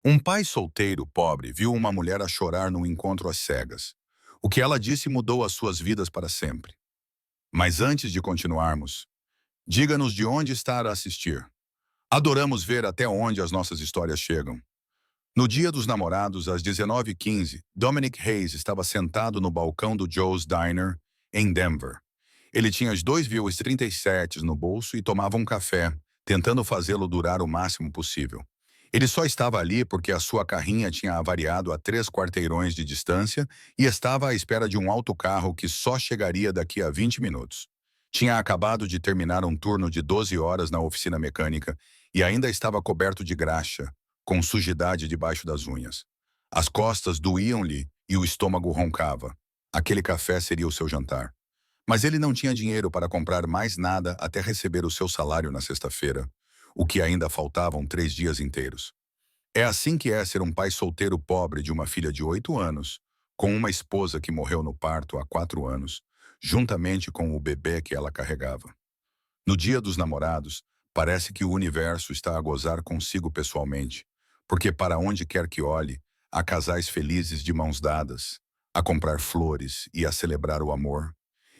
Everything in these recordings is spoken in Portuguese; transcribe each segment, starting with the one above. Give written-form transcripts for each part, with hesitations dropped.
Um pai solteiro pobre viu uma mulher a chorar num encontro às cegas. O que ela disse mudou as suas vidas para sempre. Mas antes de continuarmos, diga-nos de onde está a assistir. Adoramos ver até onde as nossas histórias chegam. No Dia dos Namorados, às 19h15, Dominic Hayes estava sentado no balcão do Joe's Diner, em Denver. Ele tinha as 2,37 no bolso e tomava um café, tentando fazê-lo durar o máximo possível. Ele só estava ali porque a sua carrinha tinha avariado a 3 quarteirões de distância e estava à espera de um autocarro que só chegaria daqui a 20 minutos. Tinha acabado de terminar um turno de 12 horas na oficina mecânica e ainda estava coberto de graxa, com sujidade debaixo das unhas. As costas doíam-lhe e o estômago roncava. Aquele café seria o seu jantar. Mas ele não tinha dinheiro para comprar mais nada até receber o seu salário na sexta-feira, o que ainda faltavam 3 dias inteiros. É assim que é ser um pai solteiro pobre de uma filha de 8 anos, com uma esposa que morreu no parto há 4 anos, juntamente com o bebê que ela carregava. No Dia dos Namorados, parece que o universo está a gozar consigo pessoalmente, porque para onde quer que olhe, há casais felizes de mãos dadas, a comprar flores e a celebrar o amor,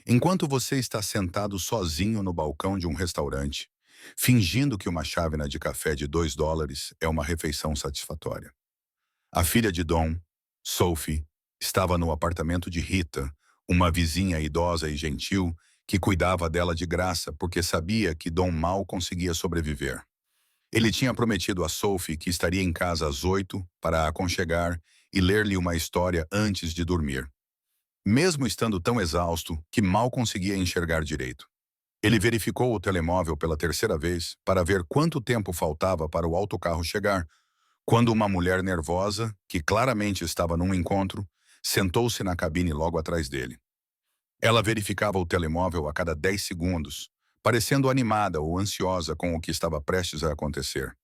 enquanto você está sentado sozinho no balcão de um restaurante, fingindo que uma chávena de café de US$ 2 é uma refeição satisfatória. A filha de Dom, Sophie, estava no apartamento de Rita, uma vizinha idosa e gentil que cuidava dela de graça porque sabia que Dom mal conseguia sobreviver. Ele tinha prometido a Sophie que estaria em casa às 8 para a aconchegar e ler-lhe uma história antes de dormir, mesmo estando tão exausto que mal conseguia enxergar direito. Ele verificou o telemóvel pela terceira vez para ver quanto tempo faltava para o autocarro chegar, quando uma mulher nervosa, que claramente estava num encontro, sentou-se na cabine logo atrás dele. Ela verificava o telemóvel a cada 10 segundos, parecendo animada ou ansiosa com o que estava prestes a acontecer.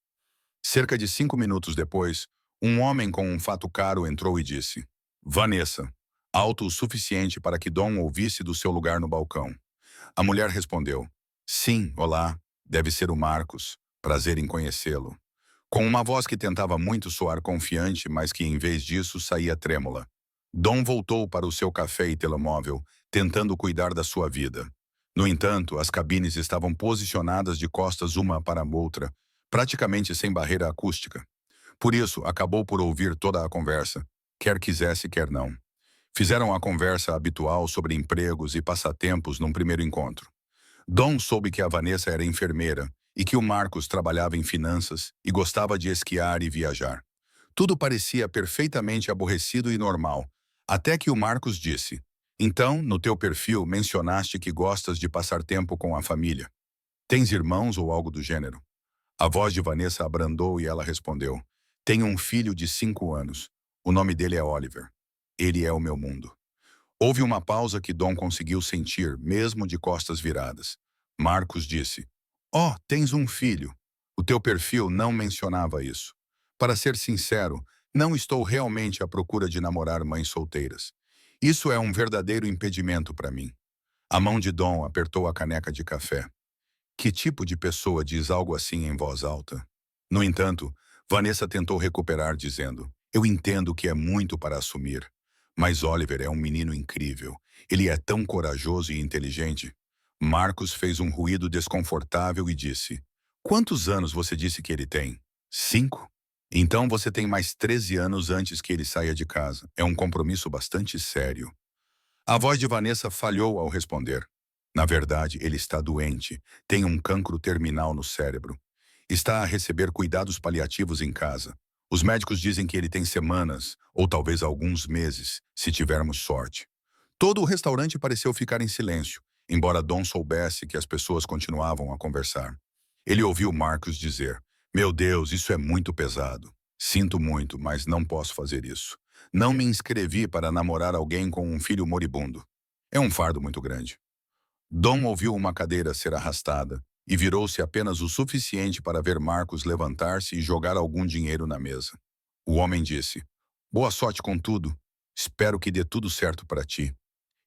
Cerca de 5 minutos depois, um homem com um fato caro entrou e disse: Vanessa, alto o suficiente para que Dom ouvisse do seu lugar no balcão. A mulher respondeu: Sim, olá, deve ser o Marcos. Prazer em conhecê-lo. Com uma voz que tentava muito soar confiante, mas que em vez disso saía trêmula. Dom voltou para o seu café e telemóvel, tentando cuidar da sua vida. No entanto, as cabines estavam posicionadas de costas uma para a outra, praticamente sem barreira acústica. Por isso, acabou por ouvir toda a conversa, quer quisesse, quer não. Fizeram a conversa habitual sobre empregos e passatempos num primeiro encontro. Dom soube que a Vanessa era enfermeira e que o Marcos trabalhava em finanças e gostava de esquiar e viajar. Tudo parecia perfeitamente aborrecido e normal, até que o Marcos disse: Então, no teu perfil mencionaste que gostas de passar tempo com a família. Tens irmãos ou algo do gênero? A voz de Vanessa abrandou e ela respondeu: Tenho um filho de 5 anos. O nome dele é Oliver. Ele é o meu mundo. Houve uma pausa que Dom conseguiu sentir, mesmo de costas viradas. Marcos disse: Oh, tens um filho. O teu perfil não mencionava isso. Para ser sincero, não estou realmente à procura de namorar mães solteiras. Isso é um verdadeiro impedimento para mim. A mão de Dom apertou a caneca de café. Que tipo de pessoa diz algo assim em voz alta? No entanto, Vanessa tentou recuperar dizendo: Eu entendo que é muito para assumir, mas Oliver é um menino incrível. Ele é tão corajoso e inteligente. Marcos fez um ruído desconfortável e disse: Quantos anos você disse que ele tem? 5? Então você tem mais 13 anos antes que ele saia de casa. É um compromisso bastante sério. A voz de Vanessa falhou ao responder. Na verdade, ele está doente, tem um cancro terminal no cérebro. Está a receber cuidados paliativos em casa. Os médicos dizem que ele tem semanas, ou talvez alguns meses, se tivermos sorte. Todo o restaurante pareceu ficar em silêncio, embora Dom soubesse que as pessoas continuavam a conversar. Ele ouviu Marcos dizer: Meu Deus, isso é muito pesado. Sinto muito, mas não posso fazer isso. Não me inscrevi para namorar alguém com um filho moribundo. É um fardo muito grande. Dom ouviu uma cadeira ser arrastada e virou-se apenas o suficiente para ver Marcos levantar-se e jogar algum dinheiro na mesa. O homem disse: Boa sorte com tudo. Espero que dê tudo certo para ti.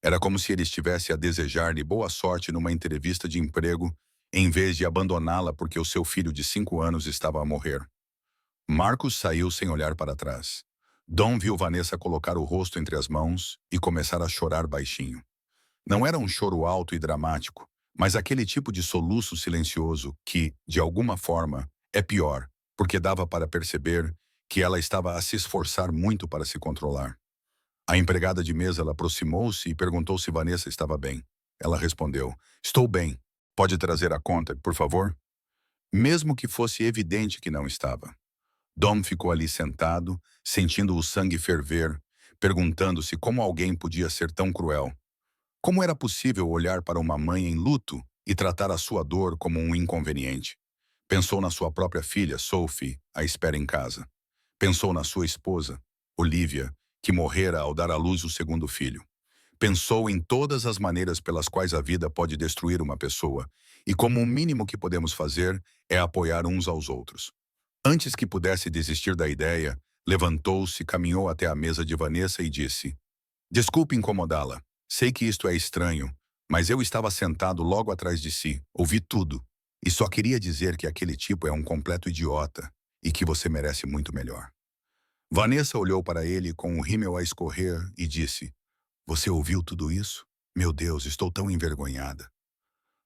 Era como se ele estivesse a desejar-lhe boa sorte numa entrevista de emprego, em vez de abandoná-la porque o seu filho de 5 anos estava a morrer. Marcos saiu sem olhar para trás. Dom viu Vanessa colocar o rosto entre as mãos e começar a chorar baixinho. Não era um choro alto e dramático, mas aquele tipo de soluço silencioso que, de alguma forma, é pior, porque dava para perceber que ela estava a se esforçar muito para se controlar. A empregada de mesa ela aproximou-se e perguntou se Vanessa estava bem. Ela respondeu: "Estou bem. Pode trazer a conta, por favor?" Mesmo que fosse evidente que não estava. Dom ficou ali sentado, sentindo o sangue ferver, perguntando-se como alguém podia ser tão cruel. Como era possível olhar para uma mãe em luto e tratar a sua dor como um inconveniente? Pensou na sua própria filha, Sophie, à espera em casa. Pensou na sua esposa, Olivia, que morrera ao dar à luz o segundo filho. Pensou em todas as maneiras pelas quais a vida pode destruir uma pessoa, e como o mínimo que podemos fazer é apoiar uns aos outros. Antes que pudesse desistir da ideia, levantou-se, caminhou até a mesa de Vanessa e disse: "Desculpe incomodá-la. Sei que isto é estranho, mas eu estava sentado logo atrás de si, ouvi tudo, e só queria dizer que aquele tipo é um completo idiota e que você merece muito melhor." Vanessa olhou para ele com o rímel a escorrer e disse: "Você ouviu tudo isso? Meu Deus, estou tão envergonhada."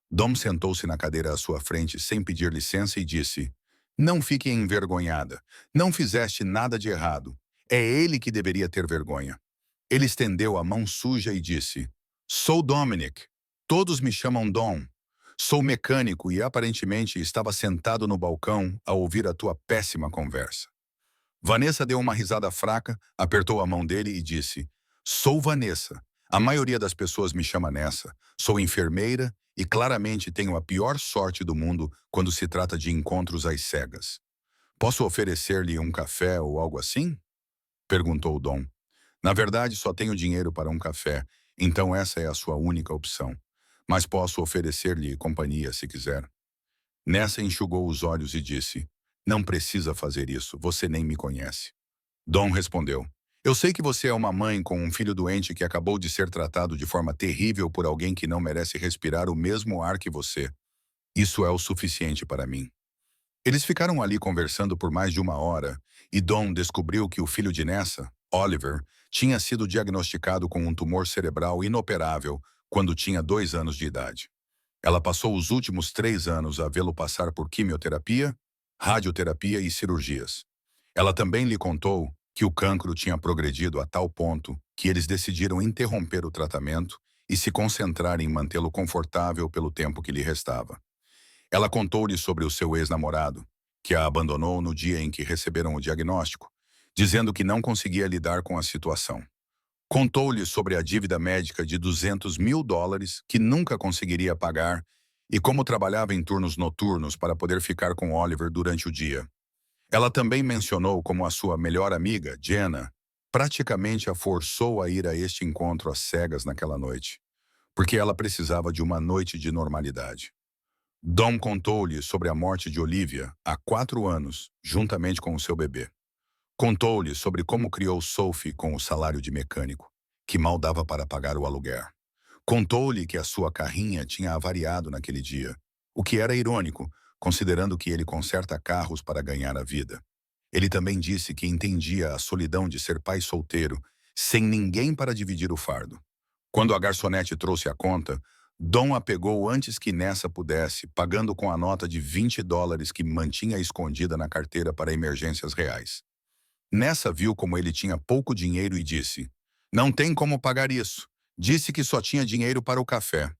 Dom sentou-se na cadeira à sua frente sem pedir licença e disse: "Não fique envergonhada. Não fizeste nada de errado. É ele que deveria ter vergonha." Ele estendeu a mão suja e disse: "Sou Dominic. Todos me chamam Dom. Sou mecânico e aparentemente estava sentado no balcão a ouvir a tua péssima conversa." Vanessa deu uma risada fraca, apertou a mão dele e disse: "Sou Vanessa. A maioria das pessoas me chama nessa. Sou enfermeira e claramente tenho a pior sorte do mundo quando se trata de encontros às cegas. Posso oferecer-lhe um café ou algo assim?" perguntou Dom. "Na verdade, só tenho dinheiro para um café, então essa é a sua única opção. Mas posso oferecer-lhe companhia se quiser." Nessa enxugou os olhos e disse: "Não precisa fazer isso, você nem me conhece." Dom respondeu: "Eu sei que você é uma mãe com um filho doente que acabou de ser tratado de forma terrível por alguém que não merece respirar o mesmo ar que você. Isso é o suficiente para mim." Eles ficaram ali conversando por mais de uma hora, e Dom descobriu que o filho de Nessa, Oliver, tinha sido diagnosticado com um tumor cerebral inoperável quando tinha 2 anos de idade. Ela passou os últimos 3 anos a vê-lo passar por quimioterapia, radioterapia e cirurgias. Ela também lhe contou que o cancro tinha progredido a tal ponto que eles decidiram interromper o tratamento e se concentrar em mantê-lo confortável pelo tempo que lhe restava. Ela contou-lhe sobre o seu ex-namorado, que a abandonou no dia em que receberam o diagnóstico, dizendo que não conseguia lidar com a situação. Contou-lhe sobre a dívida médica de $200.000 que nunca conseguiria pagar e como trabalhava em turnos noturnos para poder ficar com Oliver durante o dia. Ela também mencionou como a sua melhor amiga, Jenna, praticamente a forçou a ir a este encontro às cegas naquela noite, porque ela precisava de uma noite de normalidade. Dom contou-lhe sobre a morte de Olivia há 4 anos, juntamente com o seu bebê. Contou-lhe sobre como criou Sophie com o salário de mecânico, que mal dava para pagar o aluguer. Contou-lhe que a sua carrinha tinha avariado naquele dia, o que era irônico, considerando que ele conserta carros para ganhar a vida. Ele também disse que entendia a solidão de ser pai solteiro, sem ninguém para dividir o fardo. Quando a garçonete trouxe a conta, Dom a pegou antes que Nessa pudesse, pagando com a nota de $20 que mantinha escondida na carteira para emergências reais. Nessa viu como ele tinha pouco dinheiro e disse: "Não tem como pagar isso. Disse que só tinha dinheiro para o café."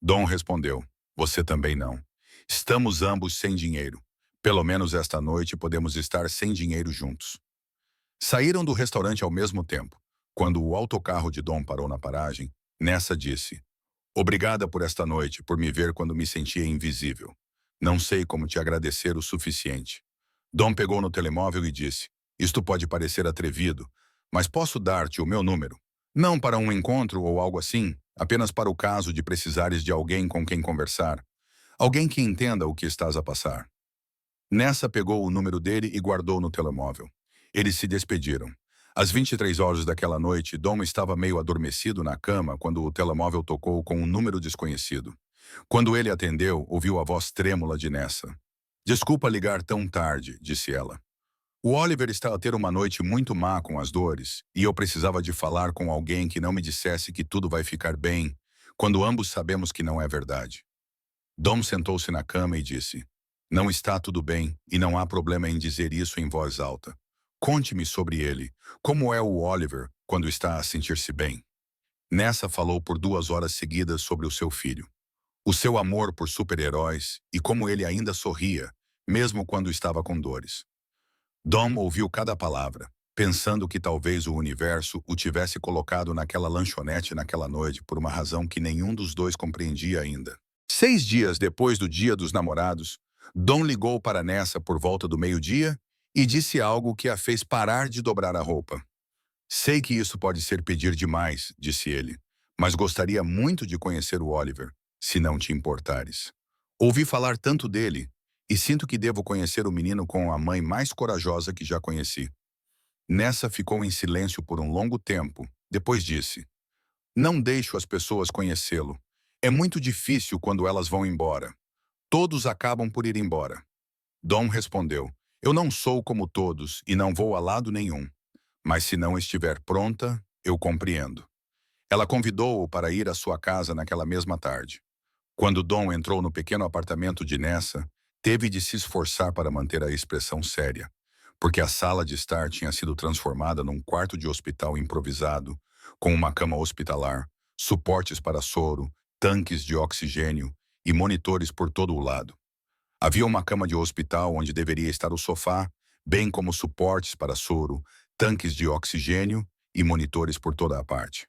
Dom respondeu: "Você também não. Estamos ambos sem dinheiro. Pelo menos esta noite podemos estar sem dinheiro juntos." Saíram do restaurante ao mesmo tempo. Quando o autocarro de Dom parou na paragem, Nessa disse: "Obrigada por esta noite, por me ver quando me sentia invisível. Não sei como te agradecer o suficiente." Dom pegou no telemóvel e disse: "Isto pode parecer atrevido, mas posso dar-te o meu número. Não para um encontro ou algo assim, apenas para o caso de precisares de alguém com quem conversar. Alguém que entenda o que estás a passar." Nessa pegou o número dele e guardou no telemóvel. Eles se despediram. Às 23 horas daquela noite, Dom estava meio adormecido na cama quando o telemóvel tocou com um número desconhecido. Quando ele atendeu, ouviu a voz trêmula de Nessa. "Desculpa ligar tão tarde", disse ela. O Oliver estava a ter uma noite muito má com as dores, e eu precisava de falar com alguém que não me dissesse que tudo vai ficar bem, quando ambos sabemos que não é verdade. Dom sentou-se na cama e disse: Não está tudo bem, e não há problema em dizer isso em voz alta. Conte-me sobre ele. Como é o Oliver quando está a sentir-se bem? Nessa falou por 2 horas seguidas sobre o seu filho, o seu amor por super-heróis e como ele ainda sorria, mesmo quando estava com dores. Dom ouviu cada palavra, pensando que talvez o universo o tivesse colocado naquela lanchonete naquela noite por uma razão que nenhum dos dois compreendia ainda. 6 dias depois do Dia dos Namorados, Dom ligou para Nessa por volta do meio-dia e disse algo que a fez parar de dobrar a roupa. Sei que isso pode ser pedir demais, disse ele, mas gostaria muito de conhecer o Oliver, se não te importares. Ouvi falar tanto dele, e sinto que devo conhecer o menino com a mãe mais corajosa que já conheci. Nessa ficou em silêncio por um longo tempo, depois disse: Não deixo as pessoas conhecê-lo. É muito difícil quando elas vão embora. Todos acabam por ir embora. Dom respondeu: Eu não sou como todos e não vou a lado nenhum. Mas se não estiver pronta, eu compreendo. Ela convidou-o para ir à sua casa naquela mesma tarde. Quando Dom entrou no pequeno apartamento de Nessa, teve de se esforçar para manter a expressão séria, porque a sala de estar tinha sido transformada num quarto de hospital improvisado, com uma cama hospitalar, suportes para soro, tanques de oxigênio e monitores por todo o lado. Havia uma cama de hospital onde deveria estar o sofá, bem como suportes para soro, tanques de oxigênio e monitores por toda a parte.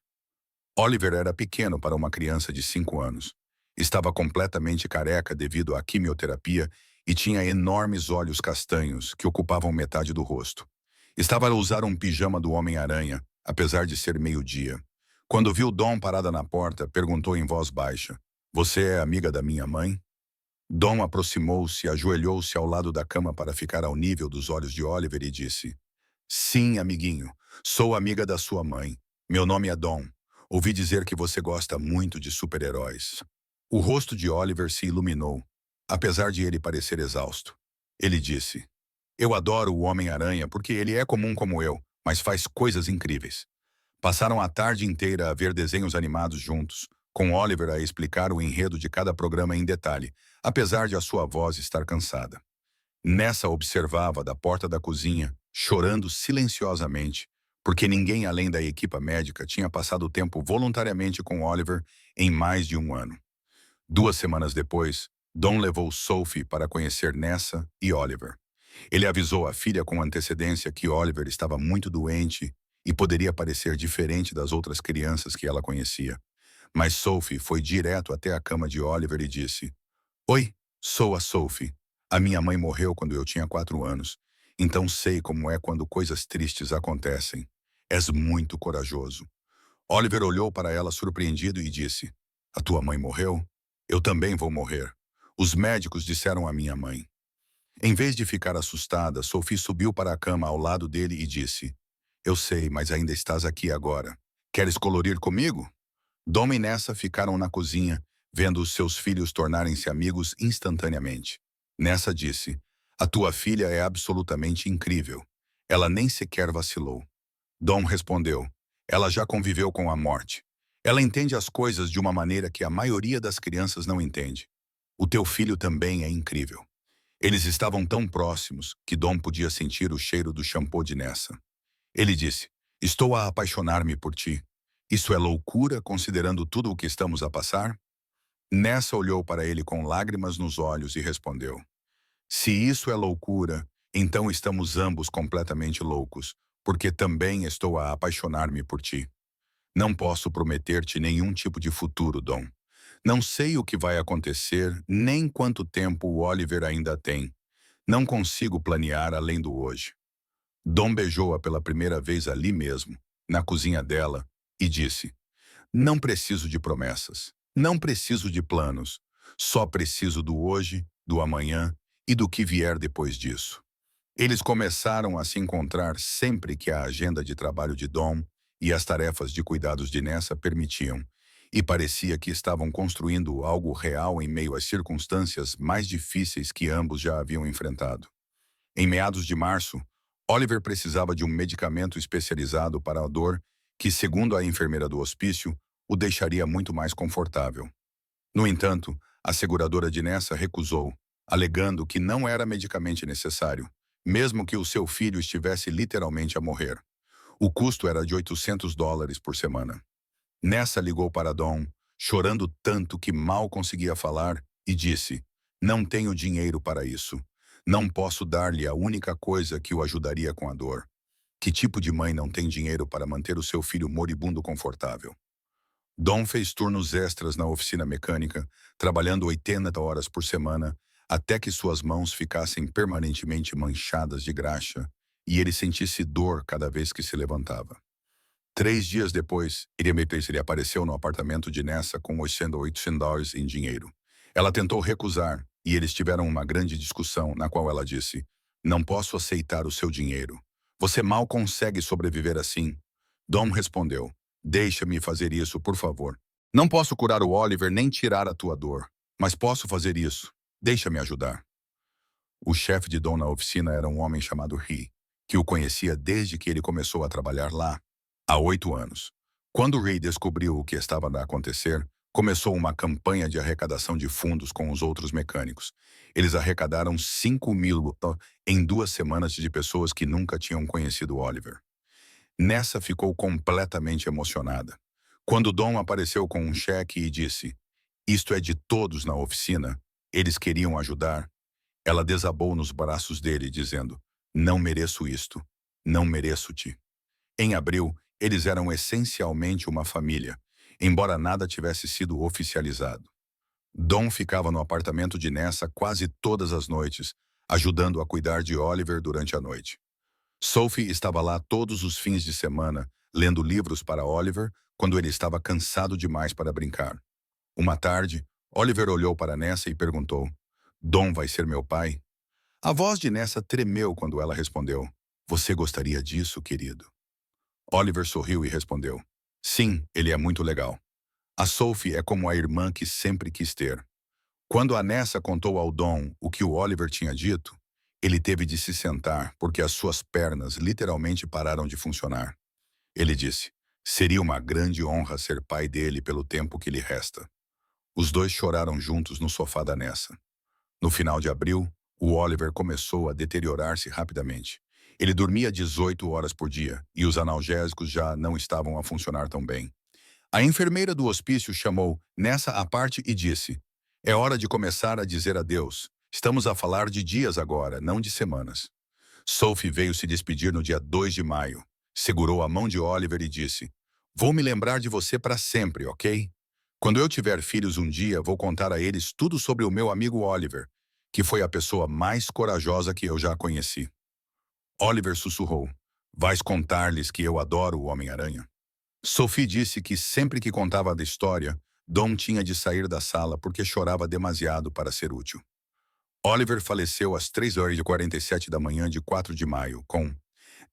Oliver era pequeno para uma criança de 5 anos. Estava completamente careca devido à quimioterapia e tinha enormes olhos castanhos que ocupavam metade do rosto. Estava a usar um pijama do Homem-Aranha, apesar de ser meio-dia. Quando viu Dom parada na porta, perguntou em voz baixa: Você é amiga da minha mãe? Dom aproximou-se e ajoelhou-se ao lado da cama para ficar ao nível dos olhos de Oliver e disse: Sim, amiguinho, sou amiga da sua mãe. Meu nome é Dom. Ouvi dizer que você gosta muito de super-heróis. O rosto de Oliver se iluminou, apesar de ele parecer exausto. Ele disse: Eu adoro o Homem-Aranha porque ele é comum como eu, mas faz coisas incríveis. Passaram a tarde inteira a ver desenhos animados juntos, com Oliver a explicar o enredo de cada programa em detalhe, apesar de a sua voz estar cansada. Nessa observava da porta da cozinha, chorando silenciosamente, porque ninguém além da equipa médica tinha passado tempo voluntariamente com Oliver em mais de um ano. 2 semanas depois, Dom levou Sophie para conhecer Nessa e Oliver. Ele avisou a filha com antecedência que Oliver estava muito doente e poderia parecer diferente das outras crianças que ela conhecia. Mas Sophie foi direto até a cama de Oliver e disse: Oi, sou a Sophie. A minha mãe morreu quando eu tinha 4 anos, então sei como é quando coisas tristes acontecem. És muito corajoso. Oliver olhou para ela surpreendido e disse: A tua mãe morreu? Eu também vou morrer. Os médicos disseram à minha mãe. Em vez de ficar assustada, Sophie subiu para a cama ao lado dele e disse: Eu sei, mas ainda estás aqui agora. Queres colorir comigo? Dom e Nessa ficaram na cozinha, vendo os seus filhos tornarem-se amigos instantaneamente. Nessa disse: A tua filha é absolutamente incrível. Ela nem sequer vacilou. Dom respondeu: Ela já conviveu com a morte. Ela entende as coisas de uma maneira que a maioria das crianças não entende. O teu filho também é incrível. Eles estavam tão próximos que Dom podia sentir o cheiro do shampoo de Nessa. Ele disse: Estou a apaixonar-me por ti. Isso é loucura considerando tudo o que estamos a passar? Nessa olhou para ele com lágrimas nos olhos e respondeu: Se isso é loucura, então estamos ambos completamente loucos, porque também estou a apaixonar-me por ti. Não posso prometer-te nenhum tipo de futuro, Dom. Não sei o que vai acontecer, nem quanto tempo o Oliver ainda tem. Não consigo planear além do hoje. Dom beijou-a pela primeira vez ali mesmo, na cozinha dela, e disse: Não preciso de promessas. Não preciso de planos. Só preciso do hoje, do amanhã e do que vier depois disso. Eles começaram a se encontrar sempre que a agenda de trabalho de Dom e as tarefas de cuidados de Nessa permitiam, e parecia que estavam construindo algo real em meio às circunstâncias mais difíceis que ambos já haviam enfrentado. Em meados de março, Oliver precisava de um medicamento especializado para a dor que, segundo a enfermeira do hospício, o deixaria muito mais confortável. No entanto, a seguradora de Nessa recusou, alegando que não era medicamente necessário, mesmo que o seu filho estivesse literalmente a morrer. O custo era de $800 por semana. Nessa ligou para Dom, chorando tanto que mal conseguia falar, e disse: "Não tenho dinheiro para isso. Não posso dar-lhe a única coisa que o ajudaria com a dor. Que tipo de mãe não tem dinheiro para manter o seu filho moribundo confortável?" Dom fez turnos extras na oficina mecânica, trabalhando 80 horas por semana, até que suas mãos ficassem permanentemente manchadas de graxa e ele sentisse dor cada vez que se levantava. 3 dias depois, ele apareceu no apartamento de Nessa com $800 em dinheiro. Ela tentou recusar e eles tiveram uma grande discussão na qual ela disse: "Não posso aceitar o seu dinheiro. Você mal consegue sobreviver assim." Dom respondeu: "Deixa-me fazer isso, por favor. Não posso curar o Oliver nem tirar a tua dor, mas posso fazer isso. Deixa-me ajudar." O chefe de Dom na oficina era um homem chamado Ri, que o conhecia desde que ele começou a trabalhar lá, há 8 anos. Quando Ri descobriu o que estava a acontecer, começou uma campanha de arrecadação de fundos com os outros mecânicos. Eles arrecadaram 5.000 em 2 semanas de pessoas que nunca tinham conhecido Oliver. Nessa ficou completamente emocionada. Quando Dom apareceu com um cheque e disse: "Isto é de todos na oficina. Eles queriam ajudar." Ela desabou nos braços dele, dizendo: "Não mereço isto. Não mereço-te." Em abril, eles eram essencialmente uma família, embora nada tivesse sido oficializado. Dom ficava no apartamento de Nessa quase todas as noites, ajudando a cuidar de Oliver durante a noite. Sophie estava lá todos os fins de semana, lendo livros para Oliver quando ele estava cansado demais para brincar. Uma tarde, Oliver olhou para Nessa e perguntou: "Dom vai ser meu pai?" A voz de Nessa tremeu quando ela respondeu: "Você gostaria disso, querido?" Oliver sorriu e respondeu: "Sim, ele é muito legal. A Sophie é como a irmã que sempre quis ter." Quando a Nessa contou ao Dom o que o Oliver tinha dito, ele teve de se sentar porque as suas pernas literalmente pararam de funcionar. Ele disse: "Seria uma grande honra ser pai dele pelo tempo que lhe resta." Os dois choraram juntos no sofá da Nessa. No final de abril, o Oliver começou a deteriorar-se rapidamente. Ele dormia 18 horas por dia e os analgésicos já não estavam a funcionar tão bem. A enfermeira do hospício chamou Nessa à parte e disse: "É hora de começar a dizer adeus. Estamos a falar de dias agora, não de semanas." Sophie veio se despedir no dia 2 de maio. Segurou a mão de Oliver e disse: "Vou me lembrar de você para sempre, ok? Quando eu tiver filhos um dia, vou contar a eles tudo sobre o meu amigo Oliver, que foi a pessoa mais corajosa que eu já conheci." Oliver sussurrou: "Vais contar-lhes que eu adoro o Homem-Aranha?" Sophie disse que sempre que contava da história, Dom tinha de sair da sala porque chorava demasiado para ser útil. Oliver faleceu às 3h47 da manhã de 4 de maio, com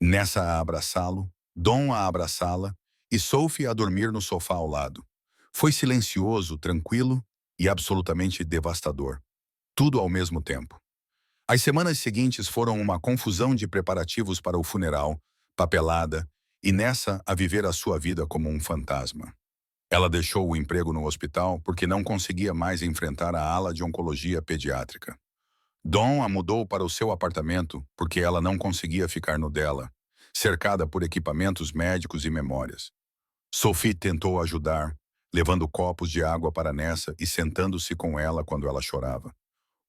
Nessa a abraçá-lo, Dom a abraçá-la e Sophie a dormir no sofá ao lado. Foi silencioso, tranquilo e absolutamente devastador. Tudo ao mesmo tempo. As semanas seguintes foram uma confusão de preparativos para o funeral, papelada, e Nessa a viver a sua vida como um fantasma. Ela deixou o emprego no hospital porque não conseguia mais enfrentar a ala de oncologia pediátrica. Dom a mudou para o seu apartamento porque ela não conseguia ficar no dela, cercada por equipamentos médicos e memórias. Sophie tentou ajudar, levando copos de água para Nessa e sentando-se com ela quando ela chorava.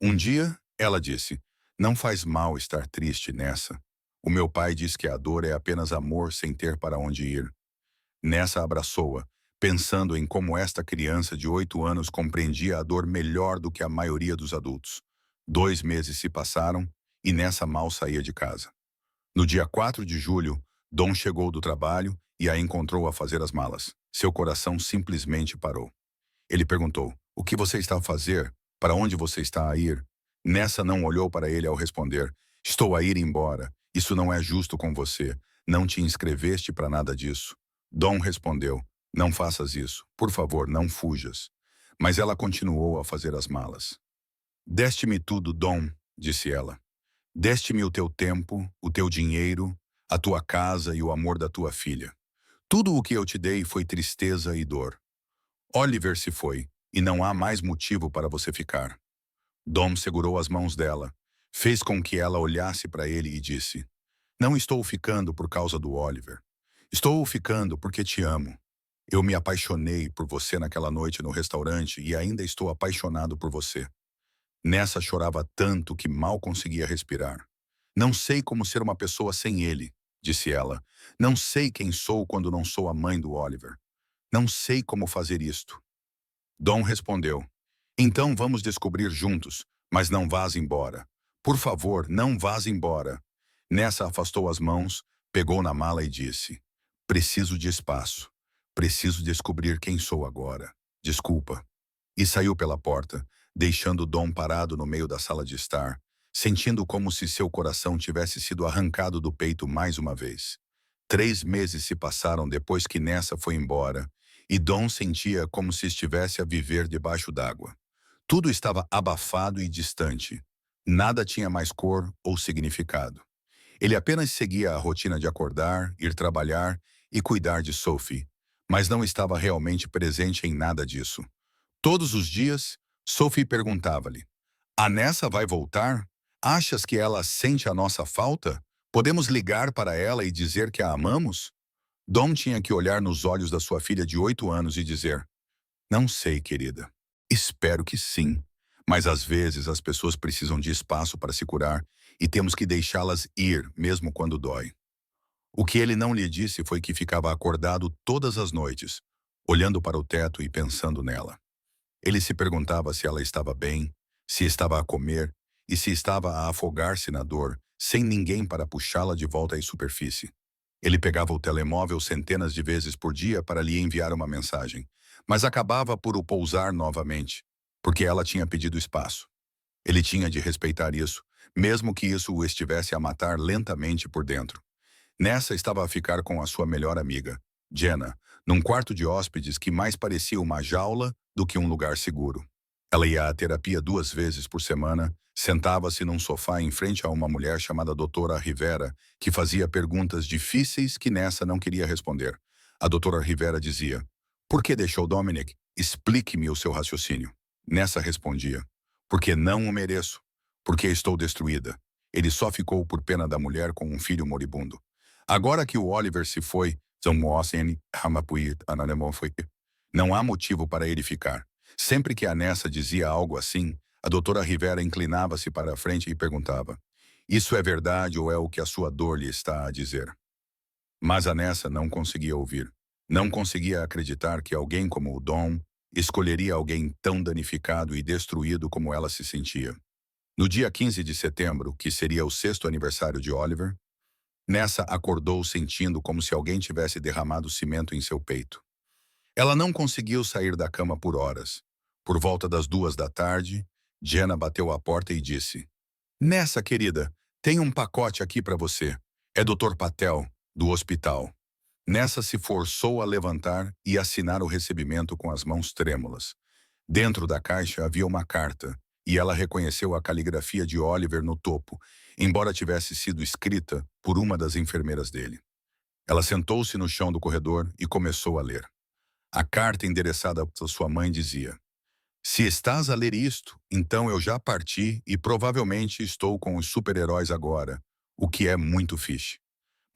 Um dia, ela disse: "Não faz mal estar triste, Nessa. O meu pai diz que a dor é apenas amor sem ter para onde ir." Nessa abraçou-a, pensando em como esta criança de 8 anos compreendia a dor melhor do que a maioria dos adultos. 2 meses se passaram e Nessa mal saía de casa. No dia 4 de julho, Dom chegou do trabalho e a encontrou a fazer as malas. Seu coração simplesmente parou. Ele perguntou: "O que você está a fazer? Para onde você está a ir?" Nessa não olhou para ele ao responder: "Estou a ir embora. Isso não é justo com você. Não te inscreveste para nada disso." Dom respondeu: "Não faças isso. Por favor, não fujas." Mas ela continuou a fazer as malas. "Deste-me tudo, Dom", disse ela. Deste-me o teu tempo, o teu dinheiro, a tua casa e o amor da tua filha. Tudo o que eu te dei foi tristeza e dor. Oliver se foi, e não há mais motivo para você ficar. Dom segurou as mãos dela, fez com que ela olhasse para ele e disse: Não estou ficando por causa do Oliver. Estou ficando porque te amo. Eu me apaixonei por você naquela noite no restaurante e ainda estou apaixonado por você. Nessa chorava tanto que mal conseguia respirar. Não sei como ser uma pessoa sem ele, disse ela. Não sei quem sou quando não sou a mãe do Oliver. Não sei como fazer isto. Dom respondeu: Então vamos descobrir juntos, mas não vás embora. Por favor, não vás embora. Nessa afastou as mãos, pegou na mala e disse: Preciso de espaço. Preciso descobrir quem sou agora. Desculpa. E saiu pela porta, deixando Dom parado no meio da sala de estar, sentindo como se seu coração tivesse sido arrancado do peito mais uma vez. 3 meses se passaram depois que Nessa foi embora, e Dom sentia como se estivesse a viver debaixo d'água. Tudo estava abafado e distante. Nada tinha mais cor ou significado. Ele apenas seguia a rotina de acordar, ir trabalhar e cuidar de Sophie, mas não estava realmente presente em nada disso. Todos os dias, Sophie perguntava-lhe: A Nessa vai voltar? Achas que ela sente a nossa falta? Podemos ligar para ela e dizer que a amamos? Dom tinha que olhar nos olhos da sua filha de 8 anos e dizer: Não sei, querida. Espero que sim. Mas às vezes as pessoas precisam de espaço para se curar e temos que deixá-las ir, mesmo quando dói. O que ele não lhe disse foi que ficava acordado todas as noites, olhando para o teto e pensando nela. Ele se perguntava se ela estava bem, se estava a comer e se estava a afogar-se na dor, sem ninguém para puxá-la de volta à superfície. Ele pegava o telemóvel centenas de vezes por dia para lhe enviar uma mensagem, mas acabava por o pousar novamente, porque ela tinha pedido espaço. Ele tinha de respeitar isso, mesmo que isso o estivesse a matar lentamente por dentro. Nessa estava a ficar com a sua melhor amiga, Jenna, num quarto de hóspedes que mais parecia uma jaula do que um lugar seguro. Ela ia à terapia 2 vezes por semana, sentava-se num sofá em frente a uma mulher chamada Doutora Rivera, que fazia perguntas difíceis que Nessa não queria responder. A Doutora Rivera dizia: Por que deixou Dominic? Explique-me o seu raciocínio. Nessa respondia: Porque não o mereço. Porque estou destruída. Ele só ficou por pena da mulher com um filho moribundo. Agora que o Oliver se foi, não há motivo para ele ficar. Sempre que a Nessa dizia algo assim, a doutora Rivera inclinava-se para a frente e perguntava: Isso é verdade ou é o que a sua dor lhe está a dizer? Mas a Nessa não conseguia ouvir. Não conseguia acreditar que alguém como o Dom escolheria alguém tão danificado e destruído como ela se sentia. No dia 15 de setembro, que seria o 6º aniversário de Oliver, Nessa acordou sentindo como se alguém tivesse derramado cimento em seu peito. Ela não conseguiu sair da cama por horas. Por volta das 2 da tarde, Jenna bateu à porta e disse: Nessa, querida, tem um pacote aqui para você. É Dr. Patel, do hospital. Nessa se forçou a levantar e assinar o recebimento com as mãos trêmulas. Dentro da caixa havia uma carta, e ela reconheceu a caligrafia de Oliver no topo, embora tivesse sido escrita por uma das enfermeiras dele. Ela sentou-se no chão do corredor e começou a ler. A carta endereçada a sua mãe dizia: Se estás a ler isto, então eu já parti e provavelmente estou com os super-heróis agora, o que é muito fixe.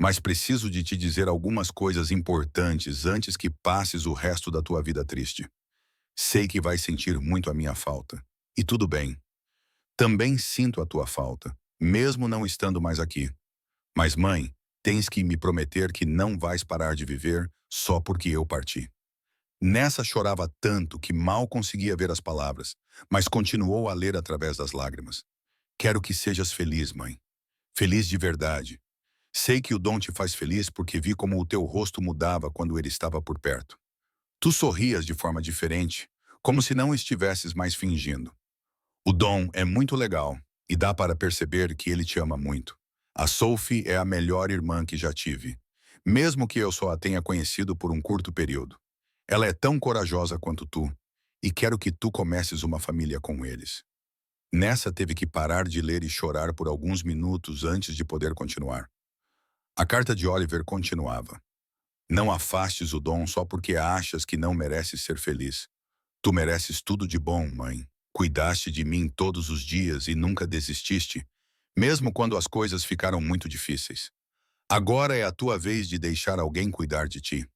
Mas preciso de te dizer algumas coisas importantes antes que passes o resto da tua vida triste. Sei que vais sentir muito a minha falta. E tudo bem. Também sinto a tua falta, mesmo não estando mais aqui. Mas, mãe, tens que me prometer que não vais parar de viver só porque eu parti. Nessa chorava tanto que mal conseguia ver as palavras, mas continuou a ler através das lágrimas. Quero que sejas feliz, mãe. Feliz de verdade. Sei que o Dom te faz feliz porque vi como o teu rosto mudava quando ele estava por perto. Tu sorrias de forma diferente, como se não estivesses mais fingindo. O Dom é muito legal e dá para perceber que ele te ama muito. A Sophie é a melhor irmã que já tive, mesmo que eu só a tenha conhecido por um curto período. Ela é tão corajosa quanto tu, e quero que tu comeces uma família com eles. Nessa teve que parar de ler e chorar por alguns minutos antes de poder continuar. A carta de Oliver continuava. Não afastes o Dom só porque achas que não mereces ser feliz. Tu mereces tudo de bom, mãe. Cuidaste de mim todos os dias e nunca desististe, mesmo quando as coisas ficaram muito difíceis. Agora é a tua vez de deixar alguém cuidar de ti.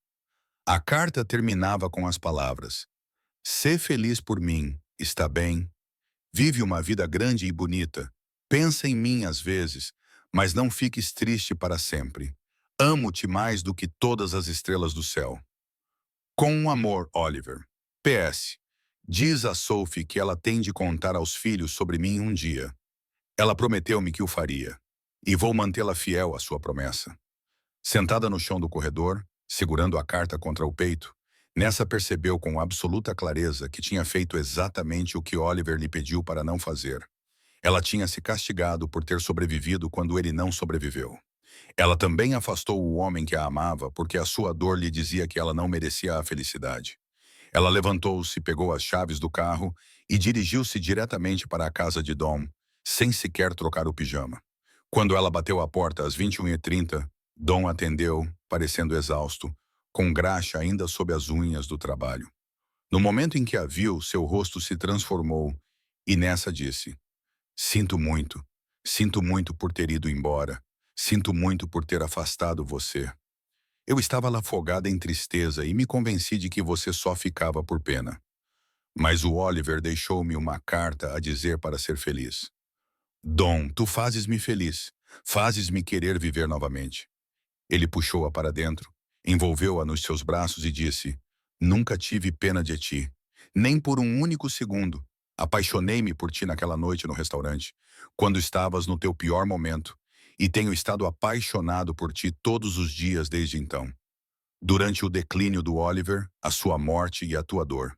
A carta terminava com as palavras: Sê feliz por mim, está bem? Vive uma vida grande e bonita. Pensa em mim às vezes, mas não fiques triste para sempre. Amo-te mais do que todas as estrelas do céu. Com amor, Oliver. PS. Diz a Sophie que ela tem de contar aos filhos sobre mim um dia. Ela prometeu-me que o faria. E vou mantê-la fiel à sua promessa. Sentada no chão do corredor, segurando a carta contra o peito, Nessa percebeu com absoluta clareza que tinha feito exatamente o que Oliver lhe pediu para não fazer. Ela tinha se castigado por ter sobrevivido quando ele não sobreviveu. Ela também afastou o homem que a amava porque a sua dor lhe dizia que ela não merecia a felicidade. Ela levantou-se, pegou as chaves do carro e dirigiu-se diretamente para a casa de Dom, sem sequer trocar o pijama. Quando ela bateu à porta às 21h30, Dom atendeu, parecendo exausto, com graxa ainda sob as unhas do trabalho. No momento em que a viu, seu rosto se transformou e nessa disse: Sinto muito por ter ido embora. Sinto muito por ter afastado você. Eu estava lá afogada em tristeza e me convenci de que você só ficava por pena. Mas o Oliver deixou-me uma carta a dizer para ser feliz. Dom, tu fazes-me feliz. Fazes-me querer viver novamente. Ele puxou-a para dentro, envolveu-a nos seus braços e disse: Nunca tive pena de ti, nem por um único segundo. Apaixonei-me por ti naquela noite no restaurante, quando estavas no teu pior momento, e tenho estado apaixonado por ti todos os dias desde então. Durante o declínio do Oliver, a sua morte e a tua dor.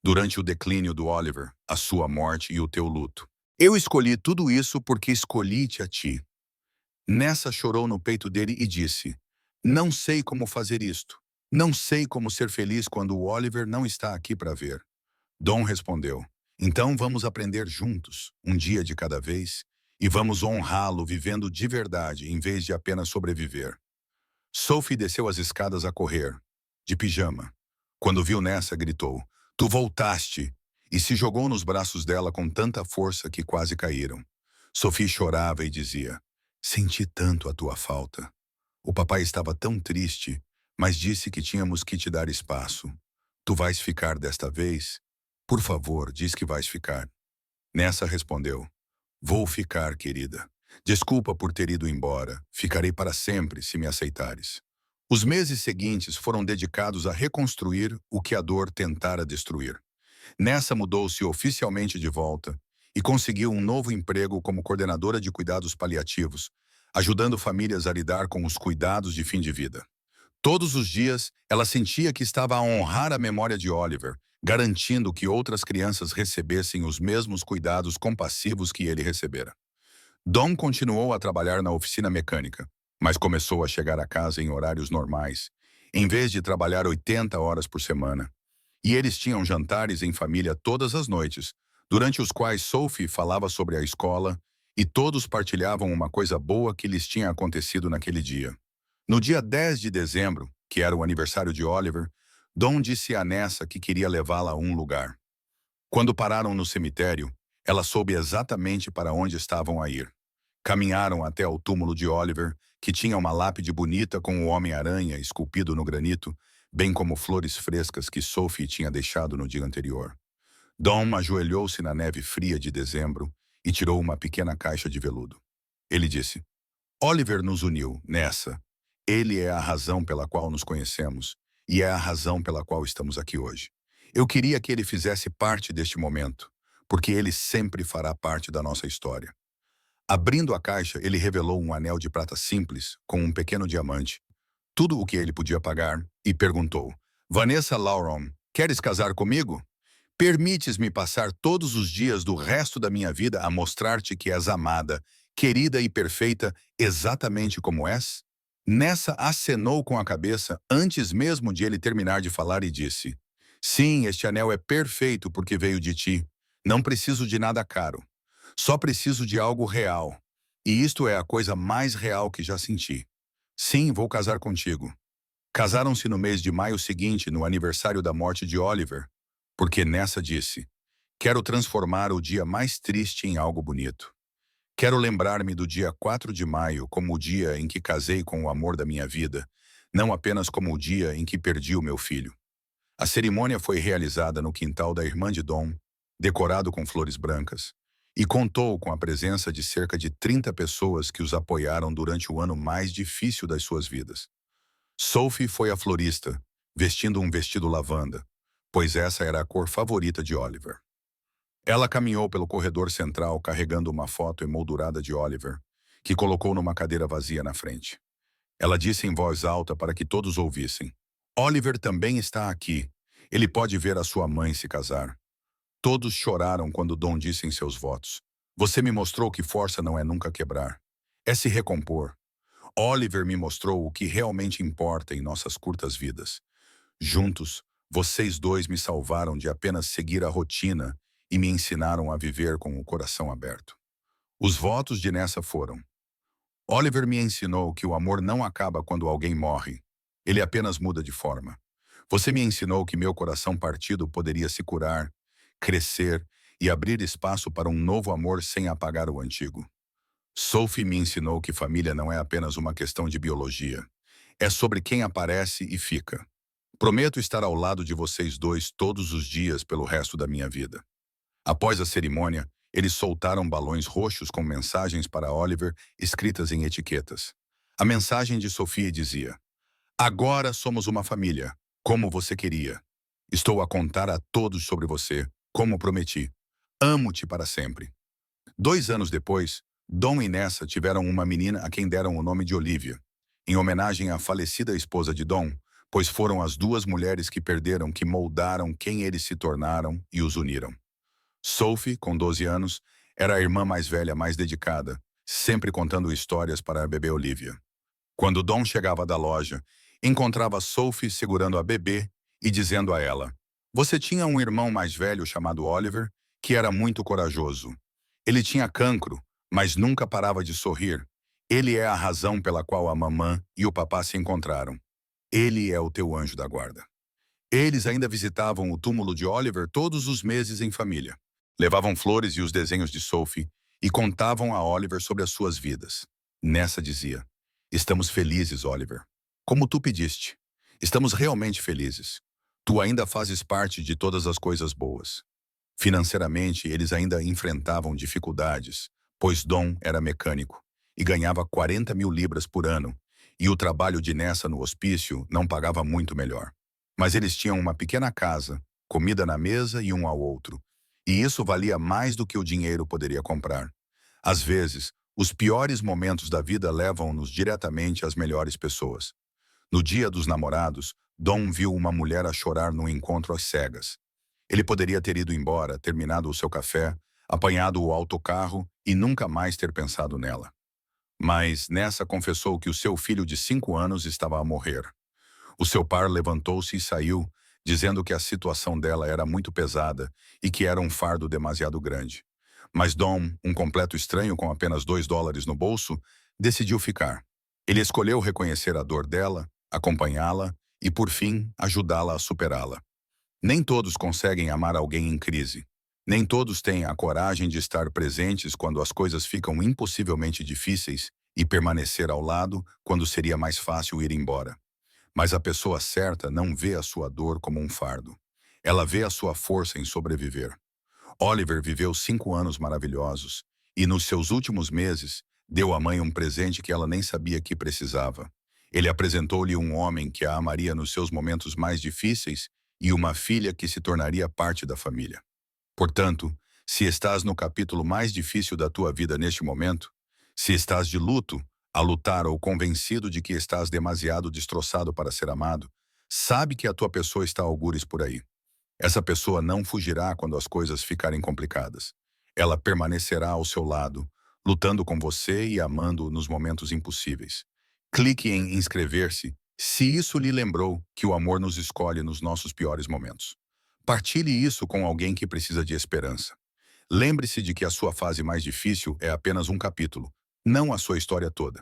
Durante o declínio do Oliver, a sua morte e o teu luto. Eu escolhi tudo isso porque escolhi-te a ti. Nessa chorou no peito dele e disse: Não sei como fazer isto. Não sei como ser feliz quando o Oliver não está aqui para ver. Dom respondeu: Então vamos aprender juntos, um dia de cada vez, e vamos honrá-lo vivendo de verdade em vez de apenas sobreviver. Sophie desceu as escadas a correr, de pijama. Quando viu Nessa, gritou: Tu voltaste! E se jogou nos braços dela com tanta força que quase caíram. Sophie chorava e dizia: Senti tanto a tua falta. O papai estava tão triste, mas disse que tínhamos que te dar espaço. Tu vais ficar desta vez? Por favor, diz que vais ficar. Nessa respondeu: Vou ficar, querida. Desculpa por ter ido embora. Ficarei para sempre se me aceitares. Os meses seguintes foram dedicados a reconstruir o que a dor tentara destruir. Nessa mudou-se oficialmente de volta e conseguiu um novo emprego como coordenadora de cuidados paliativos, ajudando famílias a lidar com os cuidados de fim de vida. Todos os dias, ela sentia que estava a honrar a memória de Oliver, garantindo que outras crianças recebessem os mesmos cuidados compassivos que ele recebera. Dom continuou a trabalhar na oficina mecânica, mas começou a chegar a casa em horários normais, em vez de trabalhar 80 horas por semana. E eles tinham jantares em família todas as noites, durante os quais Sophie falava sobre a escola e todos partilhavam uma coisa boa que lhes tinha acontecido naquele dia. No dia 10 de dezembro, que era o aniversário de Oliver, Dom disse a Nessa que queria levá-la a um lugar. Quando pararam no cemitério, ela soube exatamente para onde estavam a ir. Caminharam até ao túmulo de Oliver, que tinha uma lápide bonita com o Homem-Aranha esculpido no granito, bem como flores frescas que Sophie tinha deixado no dia anterior. Dom ajoelhou-se na neve fria de dezembro e tirou uma pequena caixa de veludo. Ele disse: Oliver nos uniu nessa. Ele é a razão pela qual nos conhecemos e é a razão pela qual estamos aqui hoje. Eu queria que ele fizesse parte deste momento, porque ele sempre fará parte da nossa história. Abrindo a caixa, ele revelou um anel de prata simples, com um pequeno diamante, tudo o que ele podia pagar, e perguntou: Vanessa Lauron, queres casar comigo? Permites-me passar todos os dias do resto da minha vida a mostrar-te que és amada, querida e perfeita, exatamente como és? Nessa acenou com a cabeça antes mesmo de ele terminar de falar e disse: Sim, este anel é perfeito porque veio de ti. Não preciso de nada caro. Só preciso de algo real. E isto é a coisa mais real que já senti. Sim, vou casar contigo. Casaram-se no mês de maio seguinte, no aniversário da morte de Oliver, porque nessa disse: quero transformar o dia mais triste em algo bonito. Quero lembrar-me do dia 4 de maio como o dia em que casei com o amor da minha vida, não apenas como o dia em que perdi o meu filho. A cerimônia foi realizada no quintal da irmã de Dom, decorado com flores brancas, e contou com a presença de cerca de 30 pessoas que os apoiaram durante o ano mais difícil das suas vidas. Sophie foi a florista, vestindo um vestido lavanda, pois essa era a cor favorita de Oliver. Ela caminhou pelo corredor central carregando uma foto emoldurada de Oliver, que colocou numa cadeira vazia na frente. Ela disse em voz alta para que todos ouvissem: Oliver também está aqui. Ele pode ver a sua mãe se casar. Todos choraram quando Dom disse em seus votos: você me mostrou que força não é nunca quebrar. É se recompor. Oliver me mostrou o que realmente importa em nossas curtas vidas. Juntos, vocês dois me salvaram de apenas seguir a rotina e me ensinaram a viver com o coração aberto. Os votos de Nessa foram: Oliver me ensinou que o amor não acaba quando alguém morre. Ele apenas muda de forma. Você me ensinou que meu coração partido poderia se curar, crescer e abrir espaço para um novo amor sem apagar o antigo. Sophie me ensinou que família não é apenas uma questão de biologia. É sobre quem aparece e fica. Prometo estar ao lado de vocês dois todos os dias pelo resto da minha vida. Após a cerimônia, eles soltaram balões roxos com mensagens para Oliver escritas em etiquetas. A mensagem de Sophie dizia: agora somos uma família, como você queria. Estou a contar a todos sobre você, como prometi. Amo-te para sempre. 2 anos depois, Dom e Nessa tiveram uma menina a quem deram o nome de Olivia, em homenagem à falecida esposa de Dom, pois foram as duas mulheres que perderam que moldaram quem eles se tornaram e os uniram. Sophie, com 12 anos, era a irmã mais velha mais dedicada, sempre contando histórias para a bebê Olivia. Quando Dom chegava da loja, encontrava Sophie segurando a bebê e dizendo a ela: você tinha um irmão mais velho chamado Oliver, que era muito corajoso. Ele tinha cancro, mas nunca parava de sorrir. Ele é a razão pela qual a mamã e o papá se encontraram. Ele é o teu anjo da guarda. Eles ainda visitavam o túmulo de Oliver todos os meses em família. Levavam flores e os desenhos de Sophie e contavam a Oliver sobre as suas vidas. Nessa dizia: estamos felizes, Oliver. Como tu pediste. Estamos realmente felizes. Tu ainda fazes parte de todas as coisas boas. Financeiramente, eles ainda enfrentavam dificuldades, pois Dom era mecânico e ganhava 40 mil libras por ano, e o trabalho de Nessa no hospício não pagava muito melhor. Mas eles tinham uma pequena casa, comida na mesa e um ao outro, e isso valia mais do que o dinheiro poderia comprar. Às vezes, os piores momentos da vida levam-nos diretamente às melhores pessoas. No dia dos namorados, Dom viu uma mulher a chorar num encontro às cegas. Ele poderia ter ido embora, terminado o seu café, apanhado o autocarro e nunca mais ter pensado nela. Mas Nessa confessou que o seu filho de 5 anos estava a morrer. O seu par levantou-se e saiu, dizendo que a situação dela era muito pesada e que era um fardo demasiado grande. Mas Dom, um completo estranho com apenas $2 no bolso, decidiu ficar. Ele escolheu reconhecer a dor dela, acompanhá-la e, por fim, ajudá-la a superá-la. Nem todos conseguem amar alguém em crise. Nem todos têm a coragem de estar presentes quando as coisas ficam impossivelmente difíceis e permanecer ao lado quando seria mais fácil ir embora. Mas a pessoa certa não vê a sua dor como um fardo. Ela vê a sua força em sobreviver. Oliver viveu 5 anos maravilhosos e, nos seus últimos meses, deu à mãe um presente que ela nem sabia que precisava. Ele apresentou-lhe um homem que a amaria nos seus momentos mais difíceis e uma filha que se tornaria parte da família. Portanto, se estás no capítulo mais difícil da tua vida neste momento, se estás de luto, a lutar ou convencido de que estás demasiado destroçado para ser amado, sabe que a tua pessoa está algures por aí. Essa pessoa não fugirá quando as coisas ficarem complicadas. Ela permanecerá ao seu lado, lutando com você e amando nos momentos impossíveis. Clique em inscrever-se se isso lhe lembrou que o amor nos escolhe nos nossos piores momentos. Partilhe isso com alguém que precisa de esperança. Lembre-se de que a sua fase mais difícil é apenas um capítulo, não a sua história toda.